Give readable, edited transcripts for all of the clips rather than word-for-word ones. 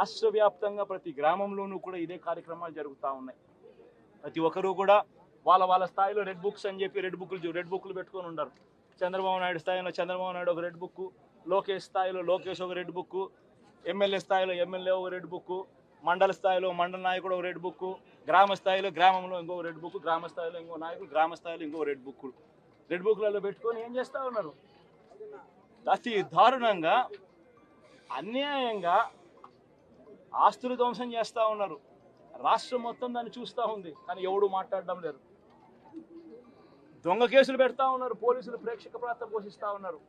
రాష్ట్ర వ్యాప్తంగా ప్రతి గ్రామంలోనూ కూడా ఇదే కార్యక్రమాలు జరుగుతూ ఉన్నాయి. ప్రతి ఒక్కరూ కూడా వాళ్ళ స్థాయిలో రెడ్ బుక్స్ అని చెప్పి రెడ్ బుక్లు పెట్టుకొని ఉన్నారు. చంద్రబాబు నాయుడు స్థాయిలో చంద్రబాబు నాయుడు ఒక రెడ్ బుక్, లోకేష్ స్థాయిలో లోకేష్ ఒక రెడ్ బుక్, ఎమ్మెల్యే స్థాయిలో ఎమ్మెల్యే ఒక రెడ్ బుక్, మండల స్థాయిలో మండల నాయకుడు ఒక రెడ్ బుక్, గ్రామ స్థాయిలో గ్రామంలో ఇంకో రెడ్ బుక్, గ్రామ స్థాయిలో ఇంకో నాయకుడు గ్రామ స్థాయిలో ఇంకో రెడ్ బుక్లలో పెట్టుకొని ఏం చేస్తూ ఉన్నారు? అతి దారుణంగా అన్యాయంగా ఆస్తులు ధ్వంసం చేస్తూ ఉన్నారు. రాష్ట్రం మొత్తం దాన్ని చూస్తూ ఉంది, కానీ ఎవడు మాట్లాడడం లేదు. దొంగ కేసులు పెడతా ఉన్నారు, పోలీసులు ప్రేక్షక పాత్ర పోషిస్తూ ఉన్నారు.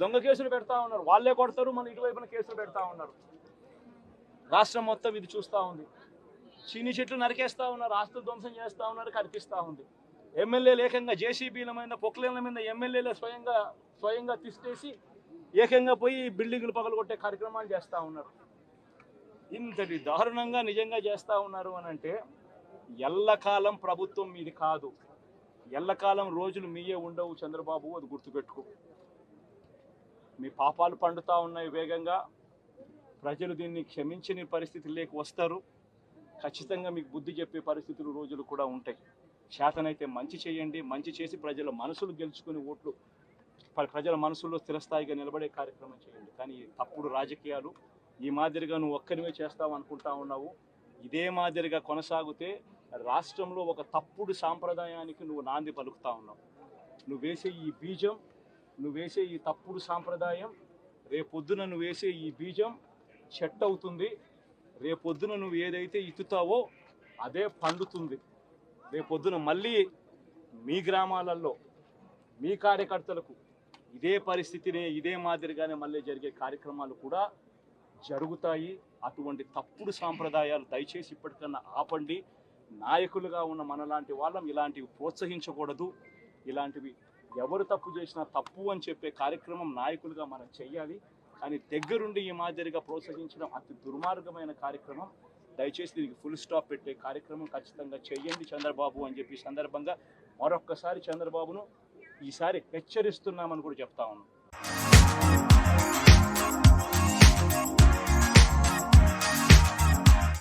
దొంగ కేసులు పెడతా ఉన్నారు, వాళ్ళే కొడతారు, మన ఇటువైపున కేసులు పెడతా ఉన్నారు. రాష్ట్రం మొత్తం ఇది చూస్తూ ఉంది. చీని చెట్లు నరికేస్తూ ఉన్నారు, ఆస్తులు ధ్వంసం చేస్తూ ఉన్నారు, కనిపిస్తూ ఉంది. ఎమ్మెల్యేలు ఏకంగా జేసీబీల మీద పొక్లేన్ల మీద ఎమ్మెల్యేలే స్వయంగా తీసుకేసి ఏకంగా పోయి బిల్డింగులు పగలగొట్టే కార్యక్రమాలు చేస్తూ ఉన్నారు. ఇంతటి దారుణంగా నిజంగా చేస్తూ ఉన్నారు అని అంటే ఎల్లకాలం ప్రభుత్వం మీది కాదు, ఎల్లకాలం రోజులు మీయే ఉండవు చంద్రబాబు, అది గుర్తుపెట్టుకో. మీ పాపాలు పండుతూ ఉన్నాయి వేగంగా. ప్రజలు దీన్ని క్షమించని పరిస్థితుల్లోకి వస్తారు. ఖచ్చితంగా మీకు బుద్ధి చెప్పే పరిస్థితులు రోజులు కూడా ఉంటాయి. చేతనైతే మంచి చేయండి, మంచి చేసి ప్రజల మనసులు గెలుచుకుని ఓట్లు ప్రజల మనసుల్లో స్థిరస్థాయిగా నిలబడే కార్యక్రమం చేయండి. కానీ తప్పుడు రాజకీయాలు ఈ మాదిరిగా నువ్వు ఒక్కరివే చేస్తావు అనుకుంటా ఉన్నావు. ఇదే మాదిరిగా కొనసాగితే రాష్ట్రంలో ఒక తప్పుడు సాంప్రదాయానికి నువ్వు నాంది పలుకుతా ఉన్నావు. నువ్వు వేసే ఈ బీజం, నువ్వు వేసే ఈ తప్పుడు సాంప్రదాయం, రేపొద్దున నువ్వు వేసే ఈ బీజం చెట్టు అవుతుంది. రేపొద్దున నువ్వు ఏదైతే ఇత్తుతావో అదే పండుతుంది. రేపొద్దున మళ్ళీ మీ గ్రామాలలో మీ కార్యకర్తలకు ఇదే పరిస్థితినే ఇదే మాదిరిగానే మళ్ళీ జరిగే కార్యక్రమాలు కూడా జరుగుతాయి. అటువంటి తప్పుడు సాంప్రదాయాలు దయచేసి ఇప్పటికన్నా ఆపండి. నాయకులుగా ఉన్న మనలాంటి వాళ్ళం ఇలాంటివి ప్రోత్సహించకూడదు. ఇలాంటివి ఎవరు తప్పు చేసినా తప్పు అని చెప్పే కార్యక్రమం నాయకులుగా మనం చెయ్యాలి. కానీ దగ్గరుండి ఈ మాదిరిగా ప్రోత్సహించడం అతి దుర్మార్గమైన కార్యక్రమం. దయచేసి దీనికి ఫుల్ స్టాప్ పెట్టే కార్యక్రమం ఖచ్చితంగా చెయ్యండి చంద్రబాబు అని చెప్పి సందర్భంగా మరొక్కసారి చంద్రబాబును ఈసారి హెచ్చరిస్తున్నామని కూడా చెప్తా ఉన్నాం.